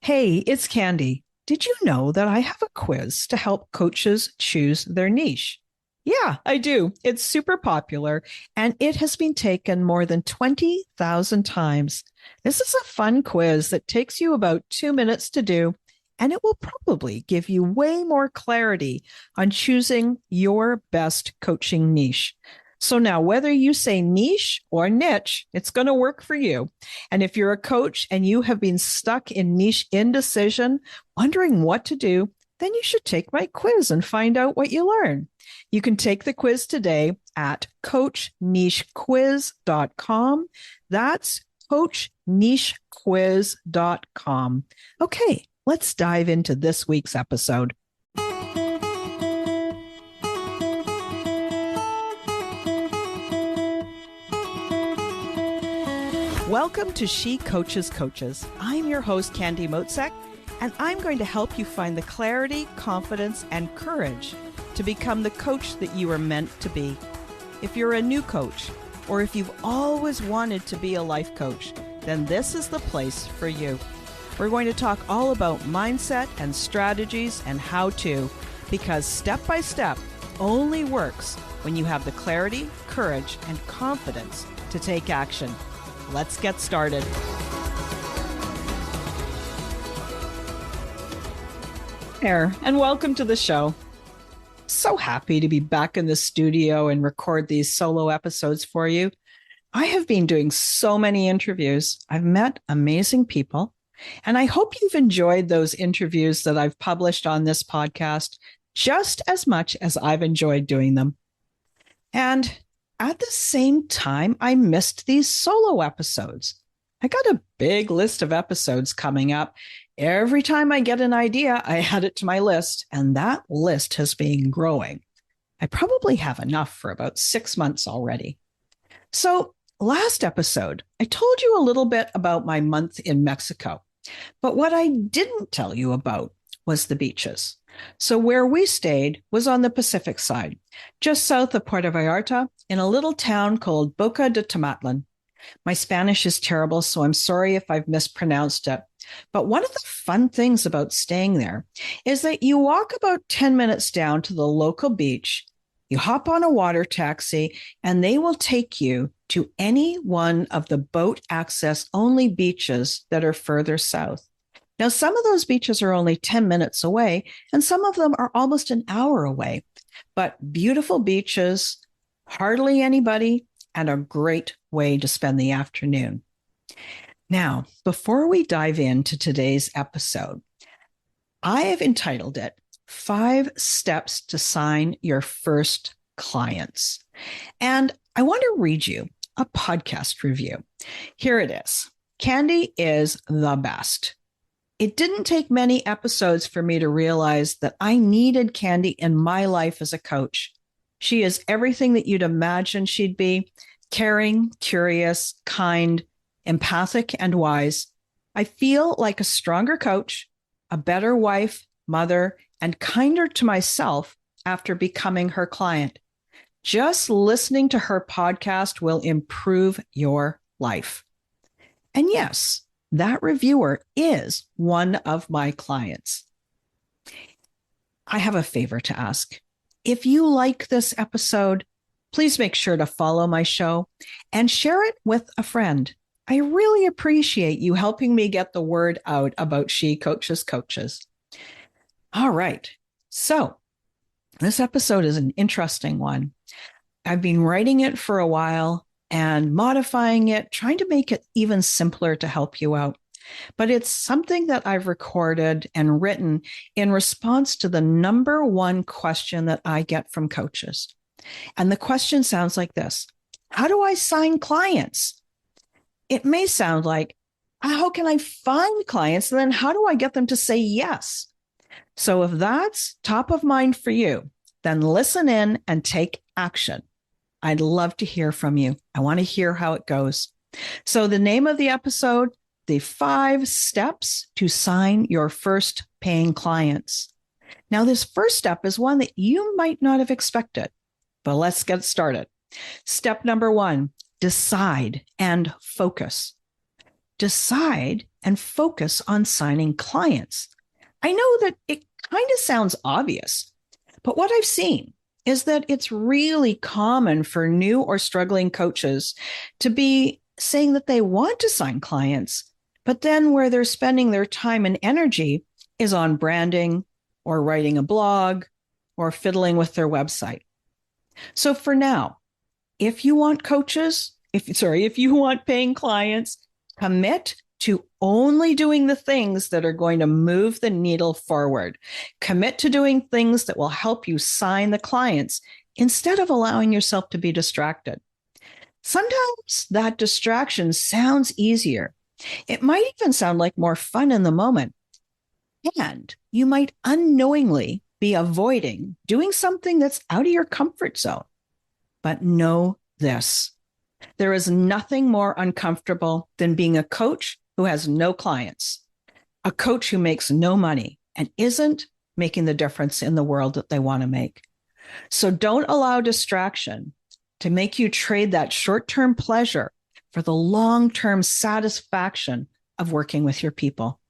Hey, it's Candy. Did you know that I have a quiz to help coaches choose their niche? Yeah, I do. It's super popular and it has been taken more than 20,000 times. This is a fun quiz that takes you about 2 minutes to do, and it will probably give you way more clarity on choosing your best coaching niche. So now, whether you say niche or niche, it's going to work for you. And if you're a coach and you have been stuck in niche indecision, wondering what to do, then you should take my quiz and find out what you learn. You can take the quiz today at coachnichequiz.com. That's coachnichequiz.com. Okay, let's dive into this week's episode. Welcome to She Coaches Coaches. I'm your host, Candy Motzek, and I'm going to help you find the clarity, confidence, and courage to become the coach that you are meant to be. If you're a new coach, or if you've always wanted to be a life coach, then this is the place for you. We're going to talk all about mindset and strategies and how to, because step by step only works when you have the clarity, courage, and confidence to take action. Let's get started. There, and welcome to the show. So happy to be back in the studio and record these solo episodes for you. I have been doing so many interviews. I've met amazing people, and I hope you've enjoyed those interviews that I've published on this podcast just as much as I've enjoyed doing them. And at the same time, I missed these solo episodes. I got a big list of episodes coming up. Every time I get an idea, I add it to my list, and that list has been growing. I probably have enough for about 6 months already. So last episode, I told you a little bit about my month in Mexico, but what I didn't tell you about was the beaches. So where we stayed was on the Pacific side, just south of Puerto Vallarta, in a little town called Boca de Tomatlan. My Spanish is terrible, so I'm sorry if I've mispronounced it. But one of the fun things about staying there is that you walk about 10 minutes down to the local beach, you hop on a water taxi, and they will take you to any one of the boat access only beaches that are further south. Now, some of those beaches are only 10 minutes away, and some of them are almost an hour away. But beautiful beaches, hardly anybody, and a great way to spend the afternoon. Now, before we dive into today's episode, I have entitled it 5 Steps to Sign Your First Clients. And I want to read you a podcast review. Here it is. Candy is the best. It didn't take many episodes for me to realize that I needed Candy in my life as a coach. She is everything that you'd imagine she'd be: caring, curious, kind, empathic, and wise. I feel like a stronger coach, a better wife, mother, and kinder to myself after becoming her client. Just listening to her podcast will improve your life. And yes, that reviewer is one of my clients. I have a favor to ask. If you like this episode, please make sure to follow my show and share it with a friend. I really appreciate you helping me get the word out about She Coaches Coaches. All right. So this episode is an interesting one. I've been writing it for a while and modifying it, trying to make it even simpler to help you out. But it's something that I've recorded and written in response to the number one question that I get from coaches. And the question sounds like this: how do I sign clients? It may sound like, how can I find clients? And then how do I get them to say yes? So if that's top of mind for you, then listen in and take action. I'd love to hear from you. I want to hear how it goes. So the name of the episode, the 5 Steps to Sign Your First Paying Clients. Now, this first step is one that you might not have expected, but let's get started. Step number 1, decide and focus. Decide and focus on signing clients. I know that it kind of sounds obvious, but what I've seen is that it's really common for new or struggling coaches to be saying that they want to sign clients, but then where they're spending their time and energy is on branding or writing a blog or fiddling with their website. So for now, if you want if you want paying clients, commit to only doing the things that are going to move the needle forward. Commit to doing things that will help you sign the clients instead of allowing yourself to be distracted. Sometimes that distraction sounds easier. It might even sound like more fun in the moment. And you might unknowingly be avoiding doing something that's out of your comfort zone. But know this: there is nothing more uncomfortable than being a coach who has no clients, a coach who makes no money and isn't making the difference in the world that they want to make. So don't allow distraction to make you trade that short-term pleasure for the long-term satisfaction of working with your people.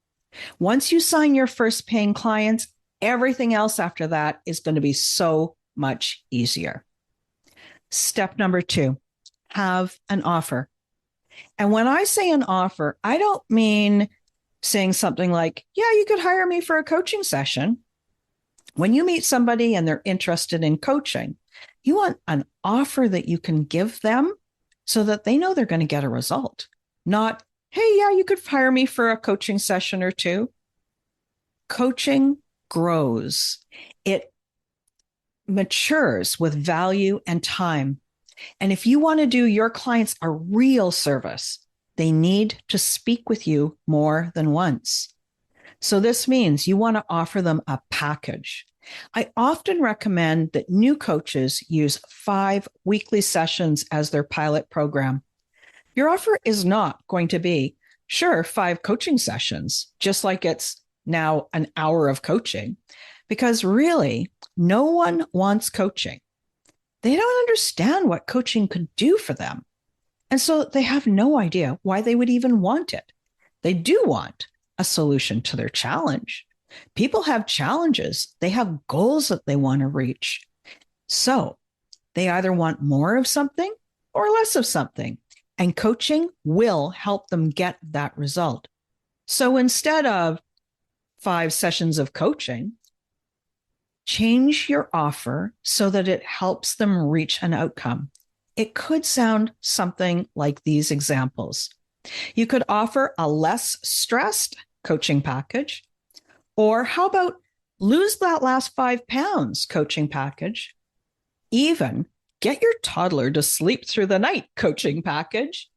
Once you sign your first paying clients, everything else after that is going to be so much easier. Step number 2, have an offer. And when I say an offer, I don't mean saying something like, yeah, you could hire me for a coaching session. When you meet somebody and they're interested in coaching, you want an offer that you can give them so that they know they're going to get a result. Not, hey, yeah, you could hire me for a coaching session or 2. Coaching grows. It matures with value and time. And if you want to do your clients a real service, they need to speak with you more than once. So this means you want to offer them a package. I often recommend that new coaches use 5 weekly sessions as their pilot program. Your offer is not going to be, sure, 5 coaching sessions, just like it's now an hour of coaching, because really, no one wants coaching. They don't understand what coaching could do for them. And so they have no idea why they would even want it. They do want a solution to their challenge. People have challenges. They have goals that they want to reach. So they either want more of something or less of something. And coaching will help them get that result. So instead of 5 sessions of coaching, change your offer so that it helps them reach an outcome. It could sound something like these examples. You could offer a less stressed coaching package, or how about lose that last 5 pounds coaching package, even get your toddler to sleep through the night coaching package,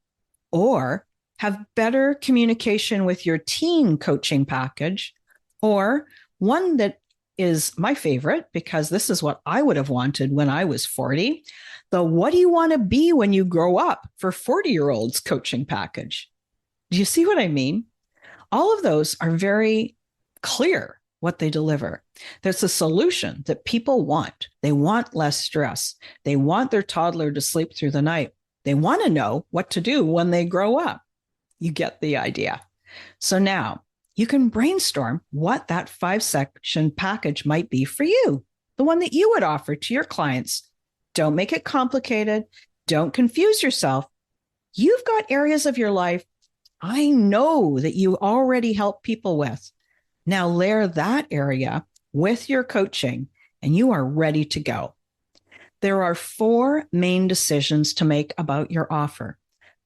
or have better communication with your teen coaching package, or one that is my favorite because this is what I would have wanted when I was 40. The what do you want to be when you grow up for 40-year-olds coaching package. Do you see what I mean? All of those are very clear what they deliver. There's a solution that people want. They want less stress. They want their toddler to sleep through the night. They want to know what to do when they grow up. You get the idea. So now, you can brainstorm what that 5-section package might be for you, the one that you would offer to your clients. Don't make it complicated. Don't confuse yourself. You've got areas of your life I know that you already help people with. Now layer that area with your coaching and you are ready to go. There are 4 main decisions to make about your offer.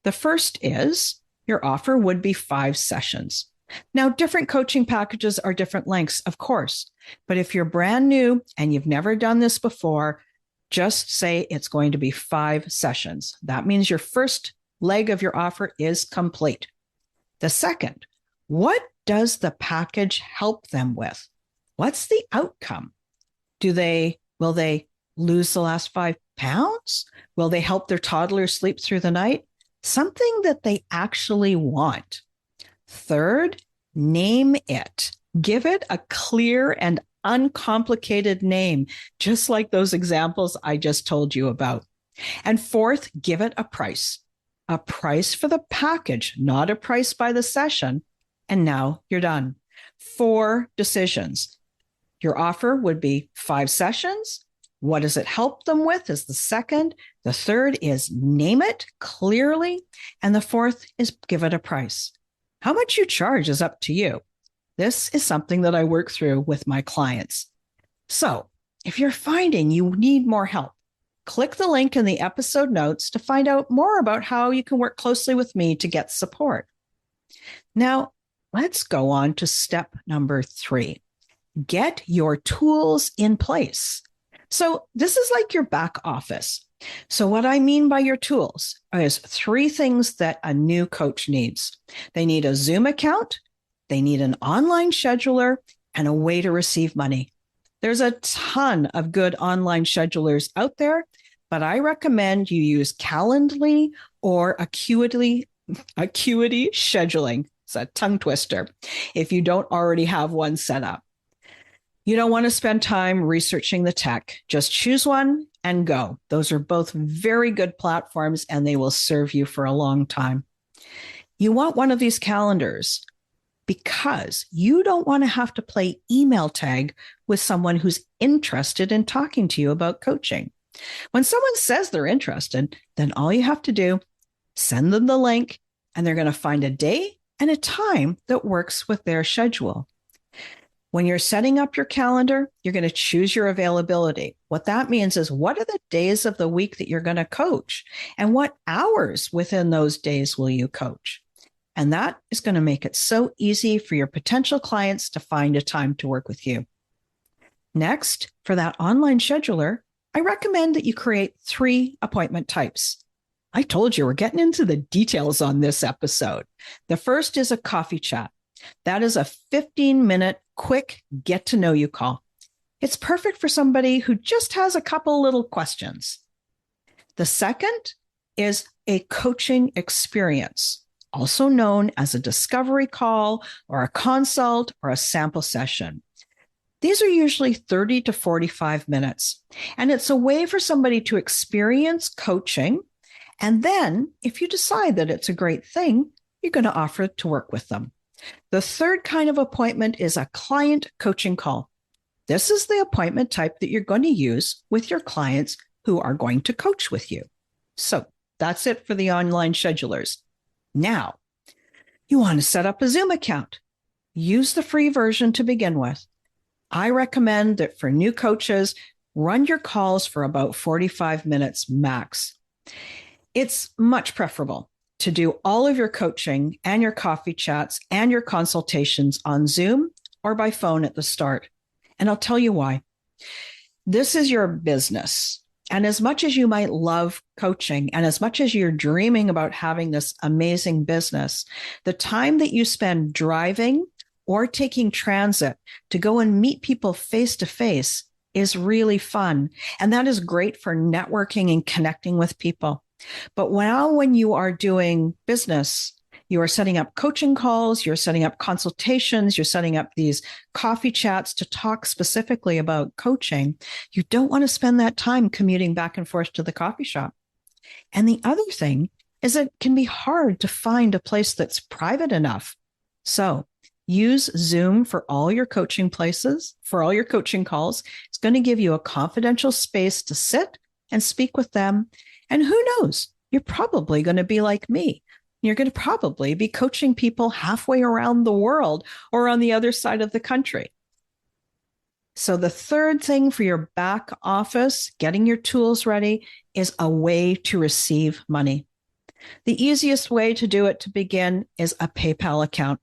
The first is your offer would be 5 sessions. Now, different coaching packages are different lengths, of course, but if you're brand new and you've never done this before, just say it's going to be 5 sessions. That means your first leg of your offer is complete. The second, what does the package help them with? What's the outcome? Will they lose the last 5 pounds? Will they help their toddler sleep through the night? Something that they actually want. Third, name it. Give it a clear and uncomplicated name, just like those examples I just told you about. And fourth, give it a price for the package, not a price by the session, and now you're done. 4 decisions. Your offer would be 5 sessions. What does it help them with is the second. The third is name it clearly. And the fourth is give it a price. How much you charge is up to you. This is something that I work through with my clients. So if you're finding you need more help, click the link in the episode notes to find out more about how you can work closely with me to get support. Now, let's go on to step number 3. Get your tools in place. So this is like your back office. So what I mean by your tools is 3 things that a new coach needs. They need a Zoom account, they need an online scheduler, and a way to receive money. There's a ton of good online schedulers out there, but I recommend you use Calendly or Acuity scheduling. It's a tongue twister if you don't already have one set up. You don't want to spend time researching the tech. Just choose one and go. Those are both very good platforms and they will serve you for a long time. You want one of these calendars because you don't want to have to play email tag with someone who's interested in talking to you about coaching. When someone says they're interested, then all you have to do, send them the link, and they're going to find a day and a time that works with their schedule. When you're setting up your calendar, you're going to choose your availability. What that means is what are the days of the week that you're going to coach and what hours within those days will you coach? And that is going to make it so easy for your potential clients to find a time to work with you. Next, for that online scheduler, I recommend that you create 3 appointment types. I told you we're getting into the details on this episode. The first is a coffee chat. That is a 15-minute quick get to know you call. It's perfect for somebody who just has a couple little questions. The second is a coaching experience, also known as a discovery call or a consult or a sample session. These are usually 30 to 45 minutes, and it's a way for somebody to experience coaching. And then if you decide that it's a great thing, you're going to offer to work with them. The third kind of appointment is a client coaching call. This is the appointment type that you're going to use with your clients who are going to coach with you. So that's it for the online schedulers. Now, you want to set up a Zoom account. Use the free version to begin with. I recommend that for new coaches, run your calls for about 45 minutes max. It's much preferable to do all of your coaching and your coffee chats and your consultations on Zoom or by phone at the start. And I'll tell you why. This is your business. And as much as you might love coaching and as much as you're dreaming about having this amazing business, the time that you spend driving or taking transit to go and meet people face to face is really fun. And that is great for networking and connecting with people. But when you are doing business, you are setting up coaching calls, you're setting up consultations, you're setting up these coffee chats to talk specifically about coaching. You don't want to spend that time commuting back and forth to the coffee shop. And the other thing is it can be hard to find a place that's private enough. So use Zoom for all your coaching places, for all your coaching calls. It's going to give you a confidential space to sit and speak with them. And who knows, you're probably going to be like me. You're going to probably be coaching people halfway around the world or on the other side of the country. So the third thing for your back office, getting your tools ready, is a way to receive money. The easiest way to do it to begin is a PayPal account.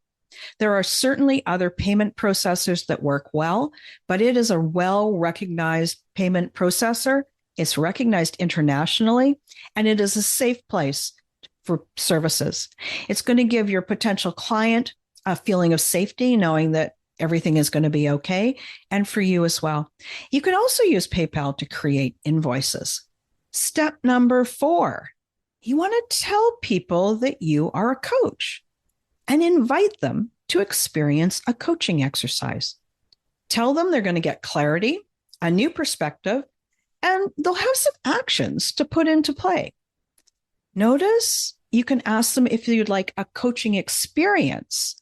There are certainly other payment processors that work well, but it is a well-recognized payment processor. It's recognized internationally, and it is a safe place for services. It's going to give your potential client a feeling of safety, knowing that everything is going to be okay, and for you as well. You can also use PayPal to create invoices. Step number 4, you want to tell people that you are a coach and invite them to experience a coaching exercise. Tell them they're going to get clarity, a new perspective, and they'll have some actions to put into play. Notice you can ask them if you'd like a coaching experience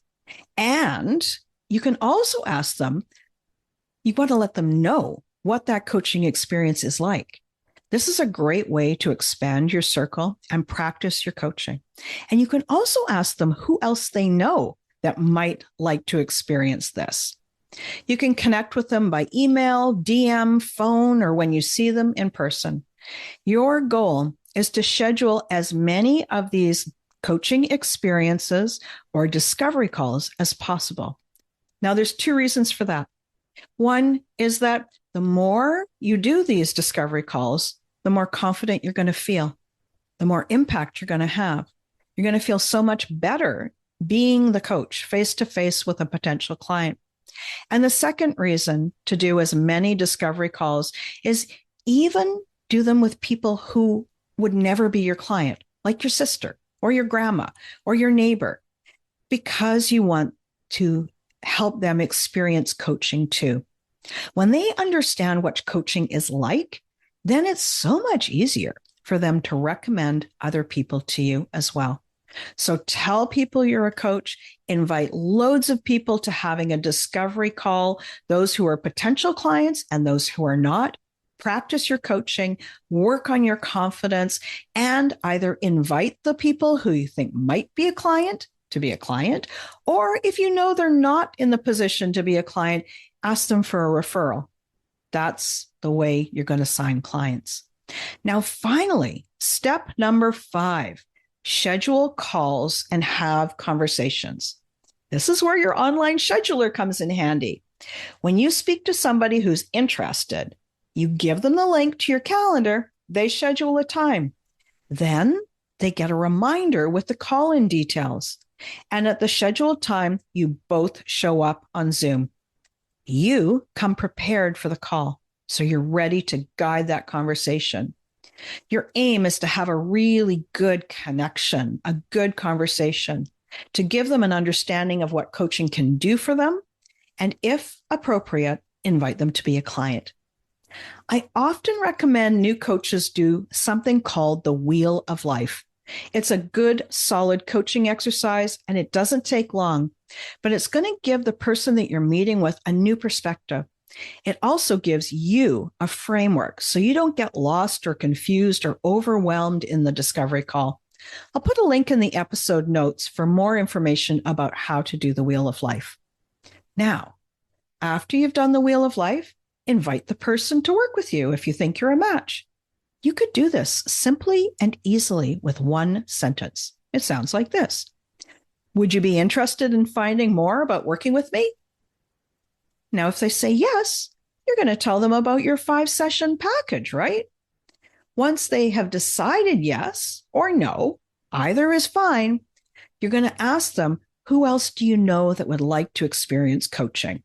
And you can also ask them, you want to let them know what that coaching experience is like. This is a great way to expand your circle and practice your coaching. And you can also ask them who else they know that might like to experience this. You can connect with them by email, DM, phone, or when you see them in person. Your goal is to schedule as many of these coaching experiences or discovery calls as possible. Now, there's two reasons for that. One is that the more you do these discovery calls, the more confident you're going to feel, the more impact you're going to have. You're going to feel so much better being the coach face to face with a potential client. And the second reason to do as many discovery calls is even do them with people who would never be your client, like your sister or your grandma or your neighbor, because you want to help them experience coaching too. When they understand what coaching is like, then it's so much easier for them to recommend other people to you as well. So tell people you're a coach, invite loads of people to having a discovery call, those who are potential clients and those who are not. Practice your coaching, work on your confidence, and either invite the people who you think might be a client to be a client, or if you know they're not in the position to be a client, ask them for a referral. That's the way you're going to sign clients. Now, finally, step number 5, schedule calls and have conversations. This is where your online scheduler comes in handy. When you speak to somebody who's interested, you give them the link to your calendar, they schedule a time. Then they get a reminder with the call-in details. And at the scheduled time, you both show up on Zoom. You come prepared for the call, so you're ready to guide that conversation. Your aim is to have a really good connection, a good conversation, to give them an understanding of what coaching can do for them, and if appropriate, invite them to be a client. I often recommend new coaches do something called the Wheel of Life. It's a good, solid coaching exercise, and it doesn't take long, but it's going to give the person that you're meeting with a new perspective. It also gives you a framework so you don't get lost or confused or overwhelmed in the discovery call. I'll put a link in the episode notes for more information about how to do the Wheel of Life. Now, after you've done the Wheel of Life, invite the person to work with you if you think you're a match. You could do this simply and easily with one sentence. It sounds like this. Would you be interested in finding more about working with me? Now, if they say yes, you're going to tell them about your 5-session package, right? Once they have decided yes or no, either is fine, you're going to ask them, who else do you know that would like to experience coaching?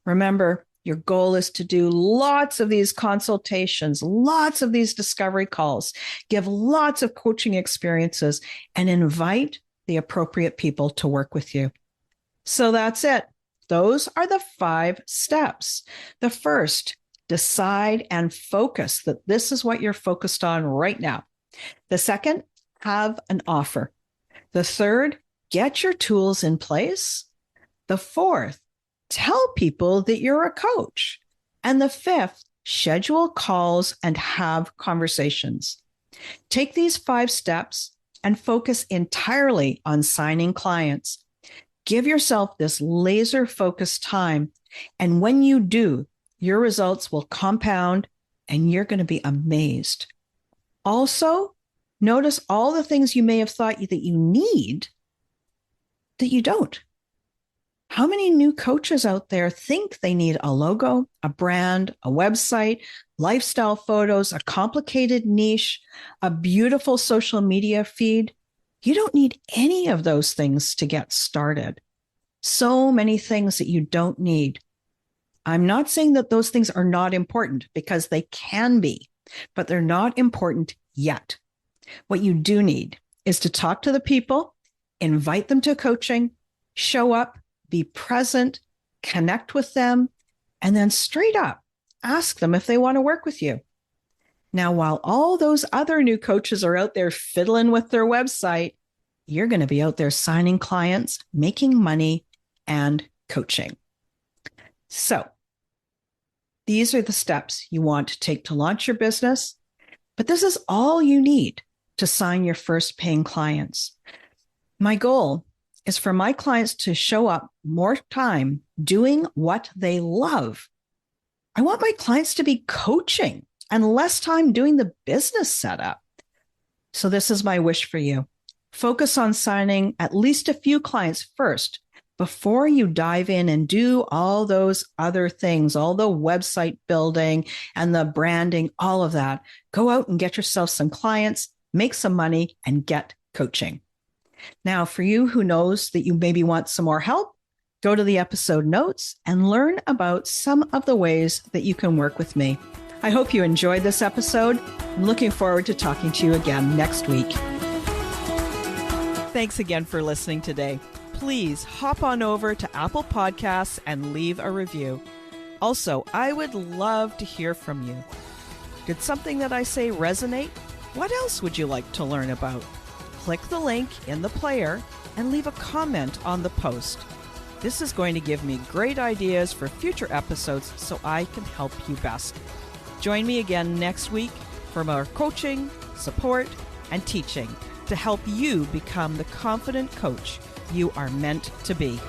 Remember, your goal is to do lots of these consultations, lots of these discovery calls, give lots of coaching experiences, and invite the appropriate people to work with you. So that's it. Those are the 5 steps. The first, decide and focus that this is what you're focused on right now. The second, have an offer. The third, get your tools in place. The fourth, tell people that you're a coach. And the fifth, schedule calls and have conversations. Take these 5 steps and focus entirely on signing clients. Give yourself this laser-focused time. And when you do, your results will compound and you're going to be amazed. Also, notice all the things you may have thought that you need that you don't. How many new coaches out there think they need a logo, a brand, a website, lifestyle photos, a complicated niche, a beautiful social media feed? You don't need any of those things to get started. So many things that you don't need. I'm not saying that those things are not important, because they can be, but they're not important yet. What you do need is to talk to the people, invite them to coaching, show up, be present, connect with them, and then straight up ask them if they want to work with you. Now, while all those other new coaches are out there fiddling with their website, you're going to be out there signing clients, making money, and coaching. So these are the steps you want to take to launch your business, but this is all you need to sign your first paying clients. My goal is for my clients to show up more time doing what they love. I want my clients to be coaching and less time doing the business setup. So this is my wish for you. Focus on signing at least a few clients first before you dive in and do all those other things, all the website building and the branding, all of that. Go out and get yourself some clients, make some money, and get coaching. Now, for you who knows that you maybe want some more help, go to the episode notes and learn about some of the ways that you can work with me. I hope you enjoyed this episode. I'm looking forward to talking to you again next week. Thanks again for listening today. Please hop on over to Apple Podcasts and leave a review. Also, I would love to hear from you. Did something that I say resonate? What else would you like to learn about? Click the link in the player and leave a comment on the post. This is going to give me great ideas for future episodes so I can help you best. Join me again next week for more coaching, support, and teaching to help you become the confident coach you are meant to be.